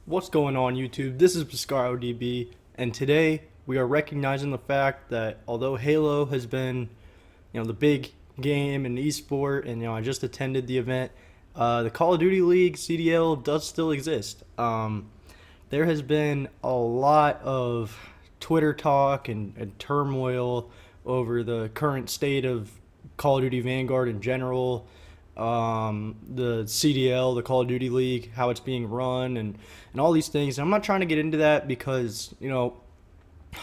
What's going on, YouTube? This is PescaroDB, and today we are recognizing the fact that although Halo has been, the big game in esport, and I just attended the event, the Call of Duty League (CDL) does still exist. There has been a lot of Twitter talk and turmoil over the current state of Call of Duty Vanguard in general, the CDL, the Call of Duty League, how it's being run, and all these things. And I'm not trying to get into that because,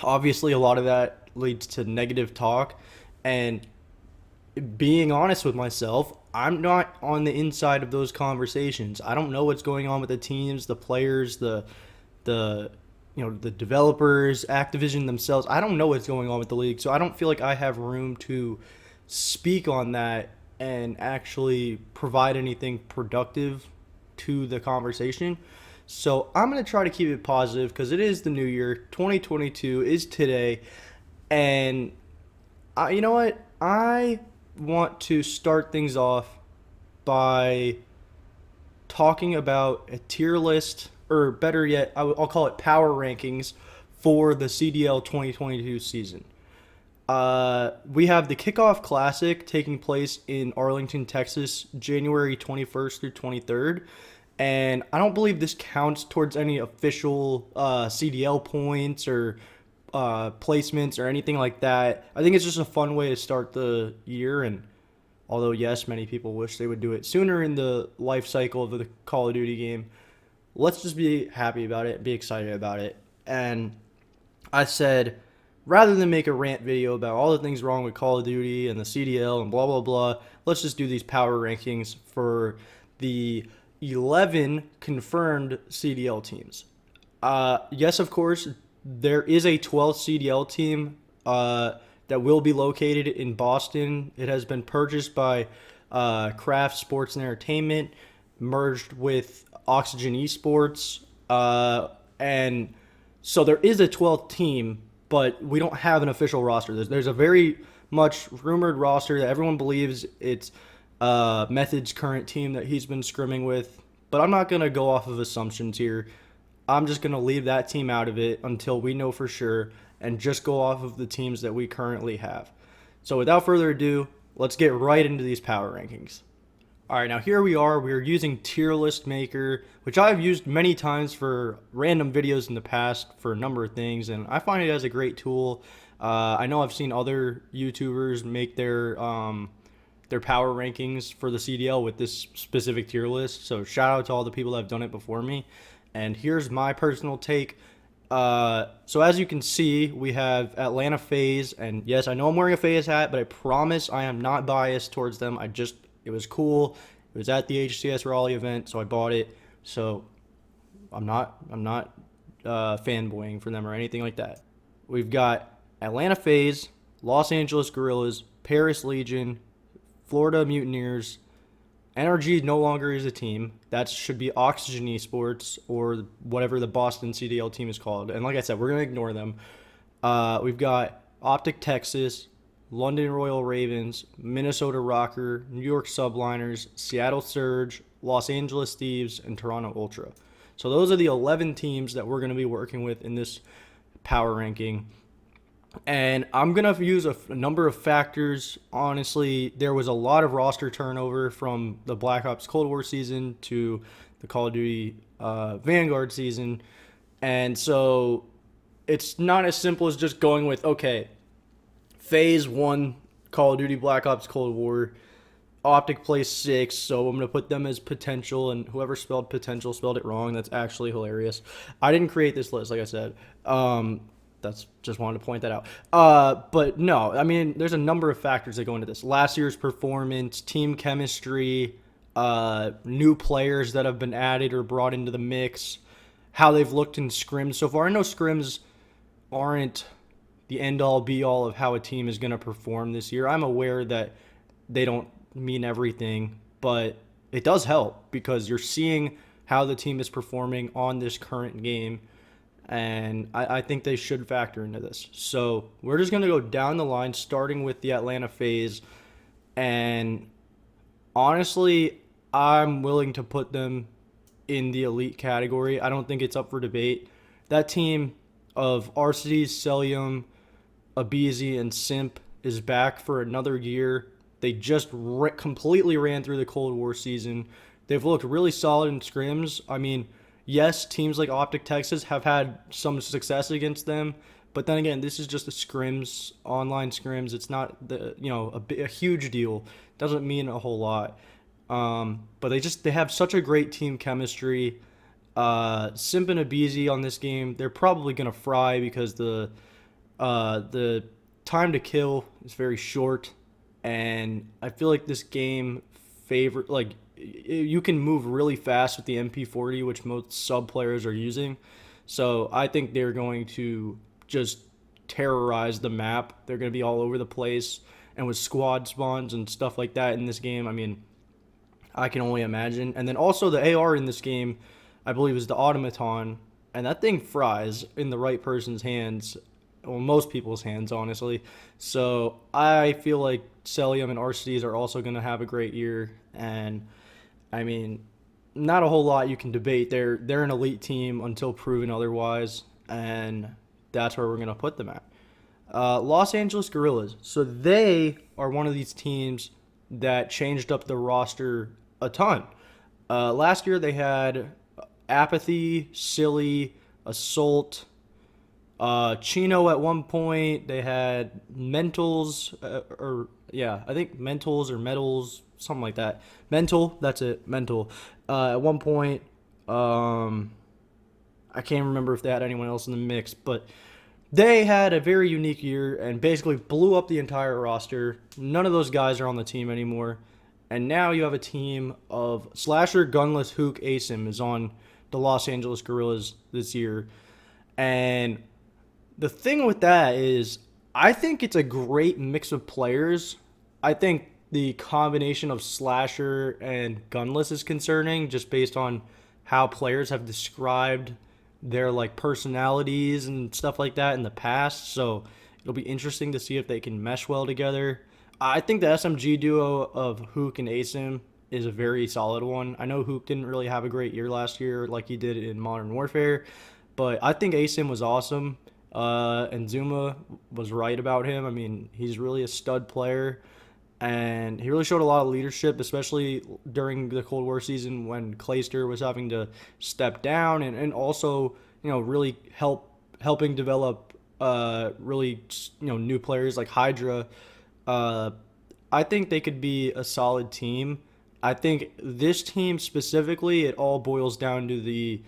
obviously a lot of that leads to negative talk. And being honest with myself, I'm not on the inside of those conversations. I don't know what's going on with the teams, the players, the the developers, Activision themselves. I don't know what's going on with the league, so I don't feel like I have room to speak on that and actually provide anything productive to the conversation. So I'm going to try to keep it positive because it is the new year. 2022 is today. And you know what? I want to start things off by talking about a tier list, or better yet, I'll call it power rankings for the CDL 2022 season. We have the Kickoff Classic taking place in Arlington, Texas, January 21st through 23rd. And I don't believe this counts towards any official CDL points or placements or anything like that. I think it's just a fun way to start the year. And although, yes, many people wish they would do it sooner in the life cycle of the Call of Duty game, let's just be happy about it, be excited about it. And I said, rather than make a rant video about all the things wrong with Call of Duty and the CDL and blah, blah, blah, let's just do these power rankings for the 11 confirmed CDL teams. Yes, of course, there is a 12th CDL team that will be located in Boston. It has been purchased by Kraft Sports and Entertainment, merged with Oxygen Esports, and so there is a 12th team, but we don't have an official roster. There's a very much rumored roster that everyone believes it's Method's current team that he's been scrimming with, but I'm not going to go off of assumptions here. I'm just going to leave that team out of it until we know for sure and just go off of the teams that we currently have. So without further ado, let's get right into these power rankings. All right, now here we are. We're using Tier List Maker, which I've used many times for random videos in the past for a number of things, and I find it as a great tool. I know I've seen other YouTubers make their power rankings for the CDL with this specific tier list, so shout out to all the people that have done it before me. And here's my personal take. So as you can see, we have Atlanta FaZe, and yes, I know I'm wearing a FaZe hat, but I promise I am not biased towards them. It was cool. It was at the HCS Raleigh event, so I bought it. So I'm not fanboying for them or anything like that. We've got Atlanta FaZe, Los Angeles Guerrillas, Paris Legion, Florida Mutineers. NRG no longer is a team. That should be Oxygen Esports or whatever the Boston CDL team is called. And like I said, we're going to ignore them. We've got Optic Texas, London Royal Ravens, Minnesota Rocker, New York Subliners, Seattle Surge, Los Angeles Thieves, and Toronto Ultra. So those are the 11 teams that we're going to be working with in this power ranking. And I'm going to use a number of factors. Honestly, there was a lot of roster turnover from the Black Ops Cold War season to the Call of Duty Vanguard season. And so it's not as simple as just going with, okay, FaZe won Call of Duty Black Ops Cold War. Optic placed 6, so I'm going to put them as potential, and whoever spelled potential spelled it wrong. That's actually hilarious. I didn't create this list, like I said. That's just wanted to point that out. But no, I mean, there's a number of factors that go into this. Last year's performance, team chemistry, new players that have been added or brought into the mix, how they've looked in scrims so far. I know scrims aren't the end-all, be-all of how a team is going to perform this year. I'm aware that they don't mean everything, but it does help because you're seeing how the team is performing on this current game. And I think they should factor into this. So we're just going to go down the line, starting with the Atlanta FaZe. And honestly, I'm willing to put them in the elite category. I don't think it's up for debate. That team of Arceus, Celium, Abizi, and Simp is back for another year. They just completely ran through the Cold War season. They've looked really solid in scrims. I mean, yes, teams like Optic Texas have had some success against them, but then again, this is just a scrims, online scrims. It's not a huge deal. Doesn't mean a whole lot. But they have such a great team chemistry. Simp and Abizi on this game, they're probably gonna fry because the time to kill is very short, and I feel like this game you can move really fast with the MP40, which most sub players are using. So I think they're going to just terrorize the map. They're going to be all over the place, and with squad spawns and stuff like that in this game, I mean, I can only imagine. And then also the AR in this game, I believe, is the Automaton, and that thing fries in the right person's hands. Well, most people's hands, honestly. So I feel like Celium and Arceus are also going to have a great year, and I mean, not a whole lot you can debate. They're an elite team until proven otherwise, and that's where we're going to put them at. Los Angeles Guerrillas. So they are one of these teams that changed up the roster a ton. Last year they had Apathy, Silly, Assault, Chino at one point. They had Mentals, I think Mentals or Metals, something like that. Mental, that's it, Mental. At one point, I can't remember if they had anyone else in the mix, but they had a very unique year and basically blew up the entire roster. None of those guys are on the team anymore. And now you have a team of Slasher, Gunless, Hook, Asim is on the Los Angeles Guerrillas this year. And the thing with that is, I think it's a great mix of players. I think the combination of Slasher and Gunless is concerning just based on how players have described their personalities and stuff like that in the past. So it'll be interesting to see if they can mesh well together. I think the SMG duo of Hook and Asim is a very solid one. I know Hook didn't really have a great year last year like he did in Modern Warfare, but I think Asim was awesome. And ZooMaa was right about him. I mean, he's really a stud player, and he really showed a lot of leadership, especially during the Cold War season when Clayster was having to step down, and also really helping develop really new players like Hydra. I think they could be a solid team. I think this team specifically, it all boils down to the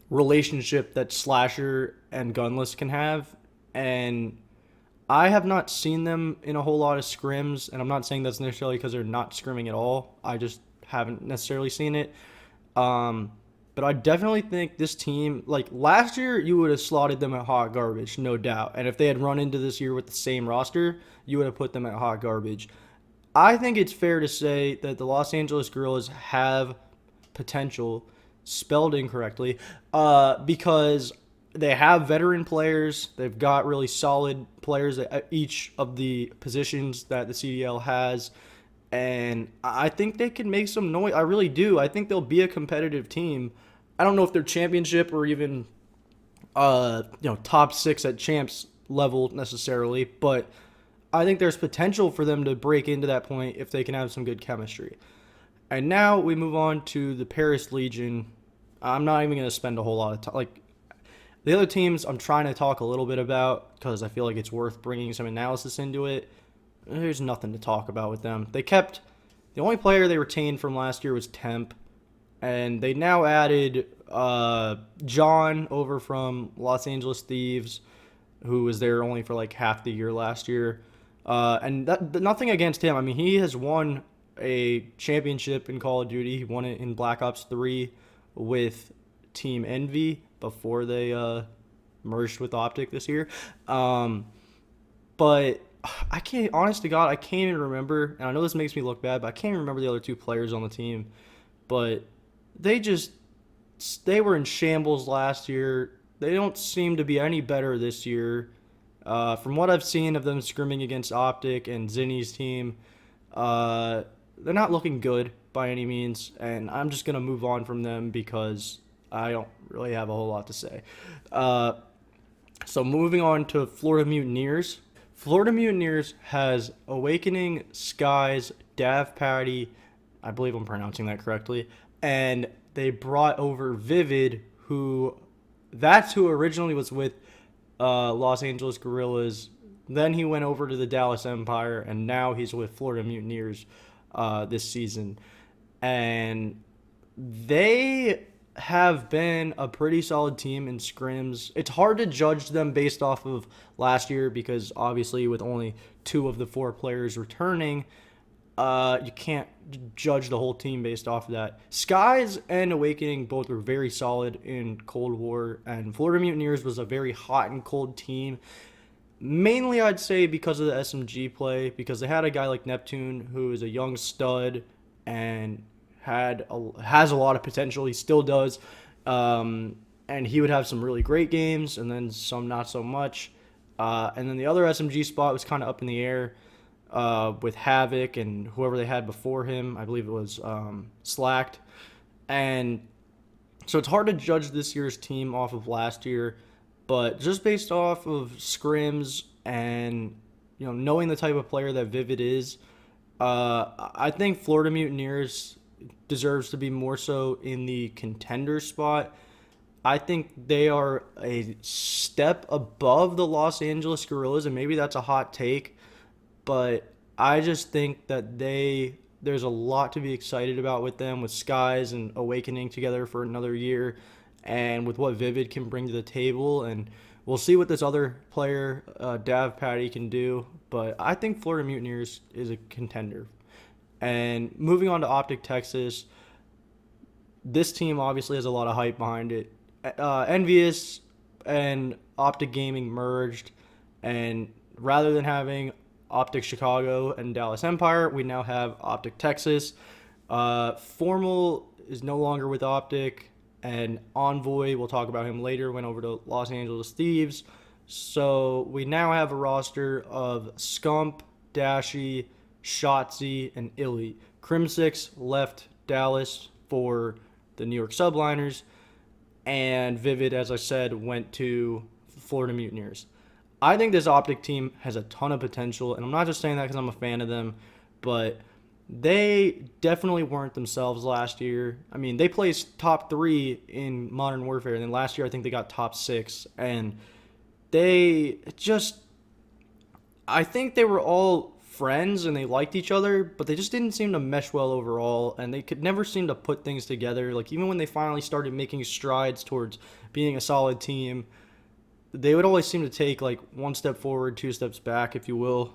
relationship that Slasher and Gunless can have, and I have not seen them in a whole lot of scrims, and I'm not saying that's necessarily because they're not scrimming at all. I just haven't necessarily seen it. But I definitely think this team, like last year, you would have slotted them at hot garbage, no doubt. And if they had run into this year with the same roster, you would have put them at hot garbage. I think it's fair to say that the Los Angeles Guerrillas have potential, spelled incorrectly, because they have veteran players. They've got really solid players at each of the positions that the CDL has. And I think they can make some noise. I really do. I think they'll be a competitive team. I don't know if they're championship or even, top 6 at champs level necessarily, but I think there's potential for them to break into that point if they can have some good chemistry. And now we move on to the Paris Legion. I'm not even going to spend a whole lot of time. The other teams I'm trying to talk a little bit about because I feel like it's worth bringing some analysis into it. There's nothing to talk about with them. The only player they retained from last year was Temp, and they now added John over from Los Angeles Thieves, who was there only for half the year last year. And nothing against him. I mean, he has won a championship in Call of Duty. He won it in Black Ops 3 with Team Envy before they merged with Optic this year. But I can't, honest to God, I can't even remember, and I know this makes me look bad, but I can't even remember the other 2 players on the team. But they were in shambles last year. They don't seem to be any better this year. From what I've seen of them scrimming against Optic and Zinni's team, they're not looking good by any means, and I'm just gonna move on from them because I don't really have a whole lot to say. Uh, so moving on to Florida Mutineers. Florida Mutineers has Awakening, Skies, Dav Patty, I believe I'm pronouncing that correctly, and they brought over Vivid, that's who originally was with Los Angeles Guerrillas. Then he went over to the Dallas Empire, and now he's with Florida Mutineers this season. And they have been a pretty solid team in scrims. It's hard to judge them based off of last year because obviously with only 2 of the 4 players returning, you can't judge the whole team based off of that. Skies and Awakening both were very solid in Cold War, and Florida Mutineers was a very hot and cold team. Mainly, I'd say because of the SMG play, because they had a guy like Neptune who is a young stud and has a lot of potential. He still does, and he would have some really great games, and then some not so much. And then the other SMG spot was kind of up in the air with Havoc and whoever they had before him. I believe it was Slacked, and so it's hard to judge this year's team off of last year. But just based off of scrims and knowing the type of player that Vivid is, I think Florida Mutineers deserves to be more so in the contender spot. I think they are a step above the Los Angeles Guerrillas, and maybe that's a hot take, but I just think that there's a lot to be excited about with them, with Skies and Awakening together for another year, and with what Vivid can bring to the table. And we'll see what this other player, Dav Patty, can do. But I think Florida Mutineers is a contender. And moving on to Optic Texas, this team obviously has a lot of hype behind it. Envious and Optic Gaming merged, and rather than having Optic Chicago and Dallas Empire, we now have Optic Texas. Formal is no longer with Optic, and Envoy, we'll talk about him later, went over to Los Angeles Thieves. So we now have a roster of Scump, Dashy, Shotzi, and Illy. Crimsix left Dallas for the New York Subliners, and Vivid, as I said, went to Florida Mutineers. I think this Optic team has a ton of potential, and I'm not just saying that because I'm a fan of them, but they definitely weren't themselves last year. I mean, they placed top 3 in Modern Warfare, and then last year I think they got top 6, and I think they were all friends and they liked each other, but they just didn't seem to mesh well overall, and they could never seem to put things together. Like, even when they finally started making strides towards being a solid team, they would always seem to take like 1 step forward, 2 steps back, if you will.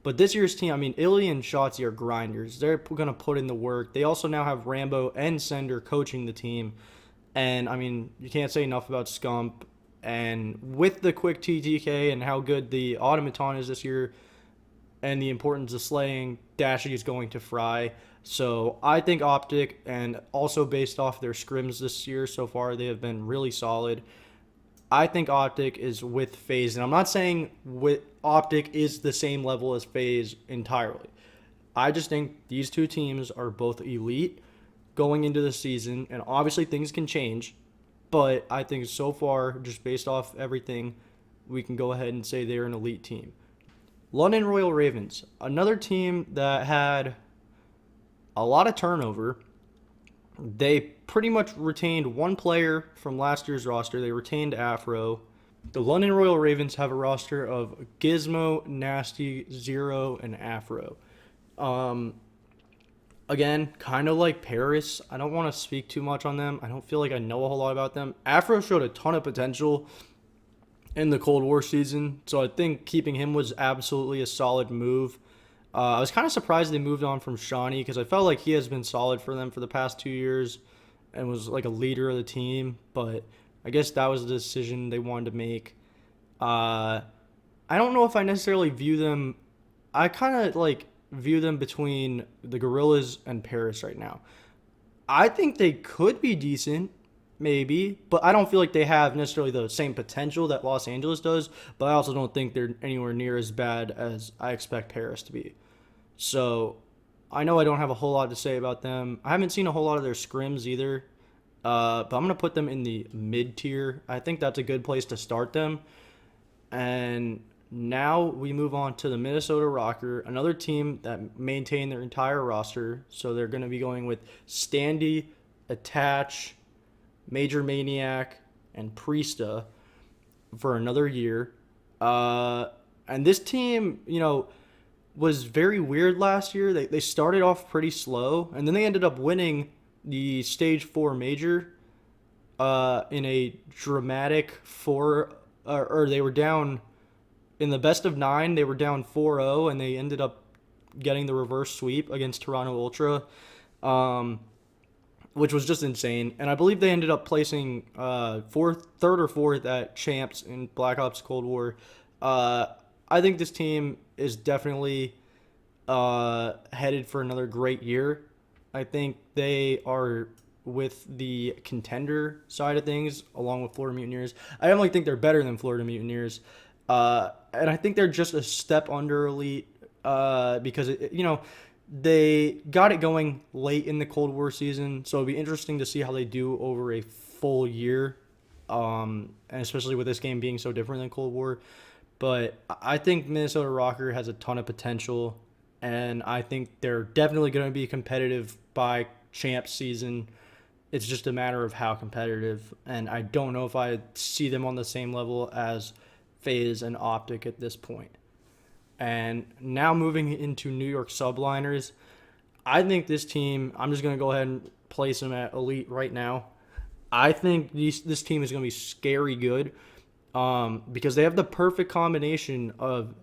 But this year's team, I mean, Illy and Shotzi are grinders. They're going to put in the work. They also now have Rambo and Sender coaching the team. And, I mean, you can't say enough about Scump. And with the quick TTK and how good the Automaton is this year and the importance of slaying, Dashy is going to fry. So I think Optic, and also based off their scrims this year so far, they have been really solid. I think Optic is with FaZe, and I'm not saying Optic is the same level as FaZe entirely. I just think these 2 teams are both elite going into the season, and obviously things can change, but I think so far, just based off everything, we can go ahead and say they're an elite team. London Royal Ravens, another team that had a lot of turnover. They pretty much retained 1 player from last year's roster. They retained Afro. The London Royal Ravens have a roster of Gizmo, Nasty, Zero, and Afro. Again, kind of like Paris. I don't want to speak too much on them. I don't feel like I know a whole lot about them. Afro showed a ton of potential in the Cold War season, so I think keeping him was absolutely a solid move. I was kind of surprised they moved on from Shawnee because I felt like he has been solid for them for the past 2 years and was like a leader of the team, but I guess that was the decision they wanted to make. I don't know if I necessarily view them. I kind of like view them between the Guerrillas and Paris right now. I think they could be decent, maybe, but I don't feel like they have necessarily the same potential that Los Angeles does, but I also don't think they're anywhere near as bad as I expect Paris to be. So I know I don't have a whole lot to say about them. I haven't seen a whole lot of their scrims either. But I'm going to put them in the mid tier. I think that's a good place to start them. And now we move on to the Minnesota Rocker, another team that maintained their entire roster. So they're going to be going with Standy, Attach, Major Maniac, and Priesta for another year. And this team, was very weird last year. They started off pretty slow, and then they ended up winning the Stage 4 Major in a dramatic or they were down in the best of 9. They were down 4-0, and they ended up getting the reverse sweep against Toronto Ultra, which was just insane. And I believe they ended up placing third or fourth at Champs in Black Ops Cold War. I think this team is definitely headed for another great year. I think they are with the contender side of things, along with Florida Mutineers. I definitely think they're better than Florida Mutineers. And I think they're just a step under elite because, they got it going late in the Cold War season. So it'll be interesting to see how they do over a full year, and especially with this game being so different than Cold War. But I think Minnesota Rocker has a ton of potential, and I think they're definitely going to be competitive by champ season. It's just a matter of how competitive, and I don't know if I see them on the same level as FaZe and Optic at this point. And now moving into New York Subliners, I think this team, I'm just going to go ahead and place them at elite right now. I think this team is going to be scary good because they have the perfect combination of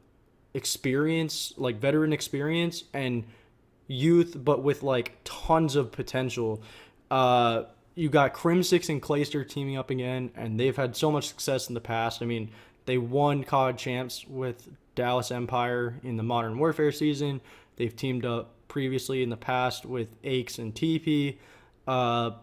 experience, like veteran experience, and youth, but with like tons of potential. You got Crimsix and Clayster teaming up again, and they've had so much success in the past. I mean, they won COD champs with Dallas Empire in the Modern Warfare season. They've teamed up previously in the past with Aches and TP. And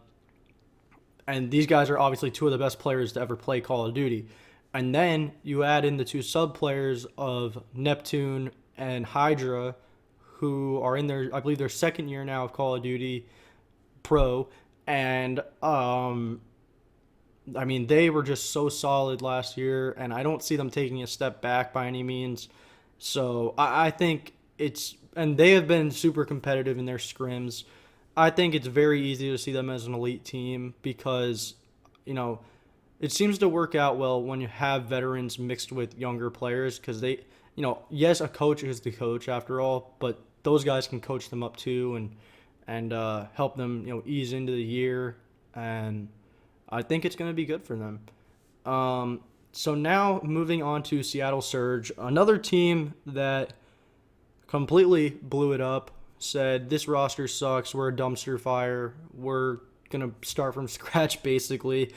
these guys are obviously two of the best players to ever play Call of Duty. And then you add in the two sub players of Neptune and Hydra, who are in their, I believe, their second year now of Call of Duty Pro. And I mean, they were just so solid last year, and I don't see them taking a step back by any means. So I think and they have been super competitive in their scrims. I think it's very easy to see them as an elite team because, it seems to work out well when you have veterans mixed with younger players because they, yes, a coach is the coach after all, but those guys can coach them up too and help them, ease into the year, and I think it's going to be good for them. So now moving on to Seattle Surge, another team that completely blew it up, said this roster sucks, we're a dumpster fire, we're going to start from scratch basically.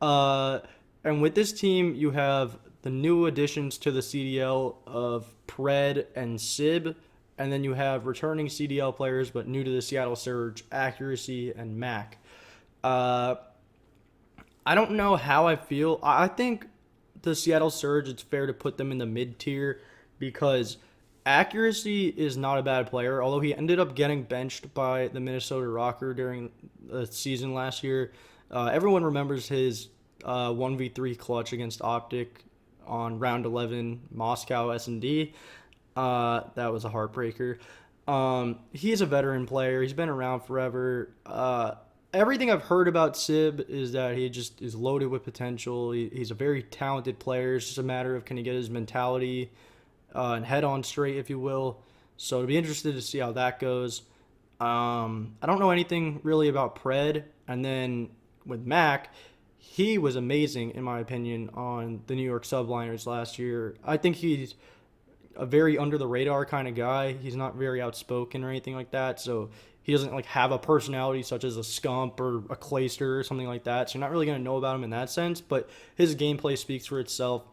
And with this team, you have the new additions to the CDL of Pred and Sib, and then you have returning CDL players but new to the Seattle Surge, Accuracy and Mac. I don't know how I feel. I think the Seattle Surge, it's fair to put them in the mid-tier because Accuracy is not a bad player, although he ended up getting benched by the Minnesota Rocker during the season last year. Everyone remembers his 1v3 clutch against Optic on round 11 Moscow S&D. That was a heartbreaker. He's a veteran player. He's been around forever. Everything I've heard about Sib is that he just is loaded with potential. He's a very talented player. It's just a matter of can he get his mentality and head on straight, if you will. So to be interested to see how that goes. I don't know anything really about Pred. And then with Mac, he was amazing, in my opinion, on the New York Subliners last year. I think he's a very under-the-radar kind of guy. He's not very outspoken or anything like that, so he doesn't have a personality such as a Scump or a Clayster or something like that, so you're not really going to know about him in that sense, but his gameplay speaks for itself.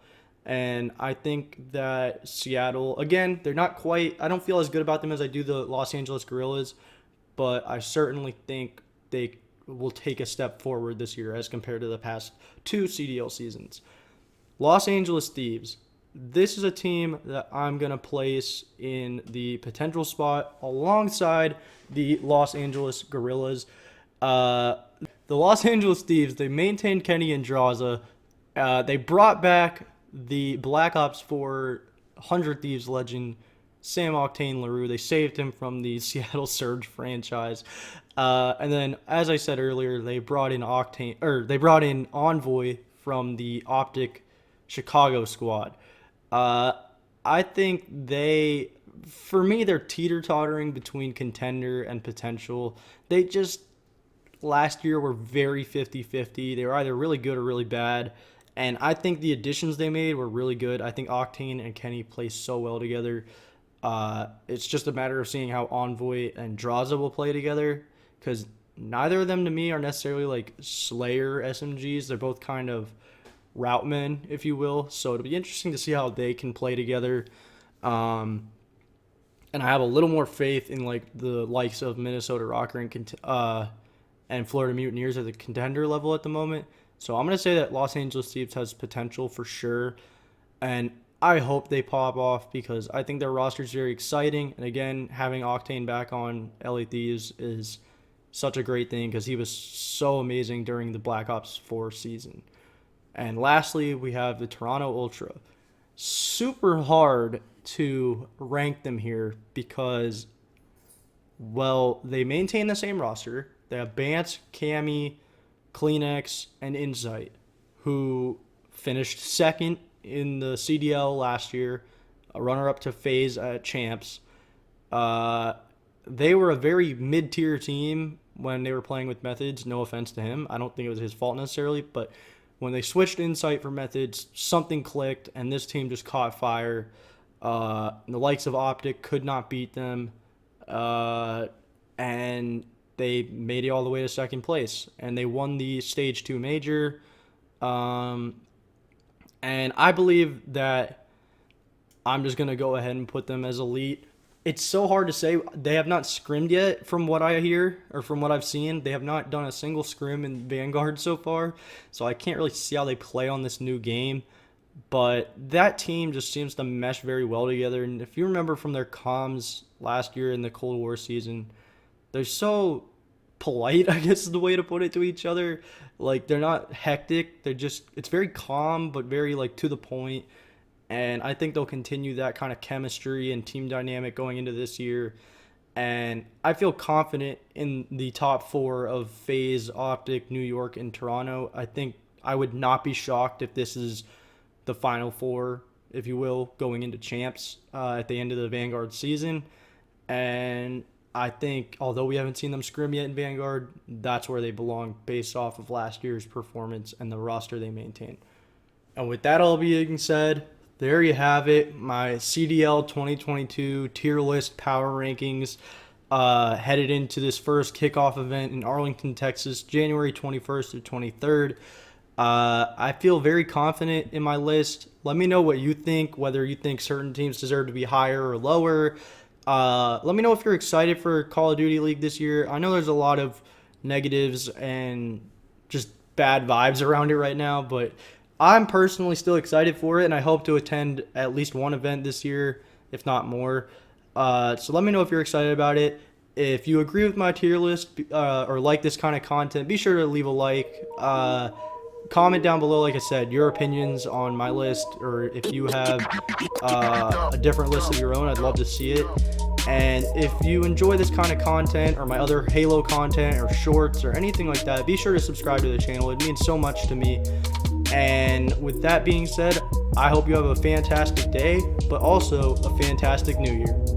And I think that Seattle, again, they're not quite, I don't feel as good about them as I do the Los Angeles Guerrillas, but I certainly think they will take a step forward this year as compared to the past two CDL seasons. Los Angeles Thieves. this is a team that I'm going to place in the potential spot alongside the Los Angeles Guerrillas. The Los Angeles Thieves, they maintained Kenny Andraza. They brought back the Black Ops 4 100 Thieves legend, Sam Octane LaRue. They saved him from the Seattle Surge franchise. And then, as I said earlier, they brought in Envoy from the Optic Chicago squad. I think for me, they're teeter-tottering between contender and potential. They just, last year, were very 50-50. They were either really good or really bad. And I think the additions they made were really good. I think Octane and Kenny play so well together. It's just a matter of seeing how Envoy and Draza will play together, because neither of them to me are necessarily like Slayer SMGs. They're both kind of route men, if you will. So it'll be interesting to see how they can play together. And I have a little more faith in like the likes of Minnesota Rocker and Florida Mutineers at the contender level at the moment. So I'm going to say that Los Angeles Thieves has potential for sure. And I hope they pop off, because I think their roster is very exciting. And again, having Octane back on LA Thieves is such a great thing, because he was so amazing during the Black Ops 4 season. And lastly, we have the Toronto Ultra. Super hard to rank them here because, well, they maintain the same roster. They have Bance, Cammy, Kleenex, and Insight, who finished second in the CDL last year, a runner-up to FaZe at Champs. They were a very mid-tier team when they were playing with Methods. No offense to him. I don't think it was his fault necessarily, but when they switched Insight for Methods, something clicked, and this team just caught fire. The likes of Optic could not beat them, and they made it all the way to second place, and they won the Stage 2 Major. And I believe that I'm just going to go ahead and put them as elite. It's so hard to say. They have not scrimmed yet, from what I hear, or from what I've seen. They have not done a single scrim in Vanguard so far, so I can't really see how they play on this new game. But that team just seems to mesh very well together. And if you remember from their comms last year in the Cold War season, they're so polite, I guess is the way to put it, to each other. Like, they're not hectic. It's very calm, but very, like, to the point. And I think they'll continue that kind of chemistry and team dynamic going into this year. And I feel confident in the top four of FaZe, Optic, New York, and Toronto. I think I would not be shocked if this is the final four, if you will, going into Champs at the end of the Vanguard season. And I think, although we haven't seen them scrim yet in Vanguard, that's where they belong based off of last year's performance and the roster they maintain. And with that all being said, there you have it, my CDL 2022 tier list power rankings headed into this first kickoff event in Arlington, Texas, January 21st to 23rd. I feel very confident in my list. Let me know what you think, whether you think certain teams deserve to be higher or lower. Let me know if you're excited for Call of Duty League this year. I know there's a lot of negatives and just bad vibes around it right now, but I'm personally still excited for it, and I hope to attend at least one event this year, if not more. So let me know if you're excited about it. If you agree with my tier list or like this kind of content, be sure to leave a like. Comment down below, like I said, your opinions on my list, or if you have a different list of your own, I'd love to see it. And if you enjoy this kind of content or my other Halo content or shorts or anything like that, be sure to subscribe to the channel. It means so much to me. And with that being said, I hope you have a fantastic day, but also a fantastic new year.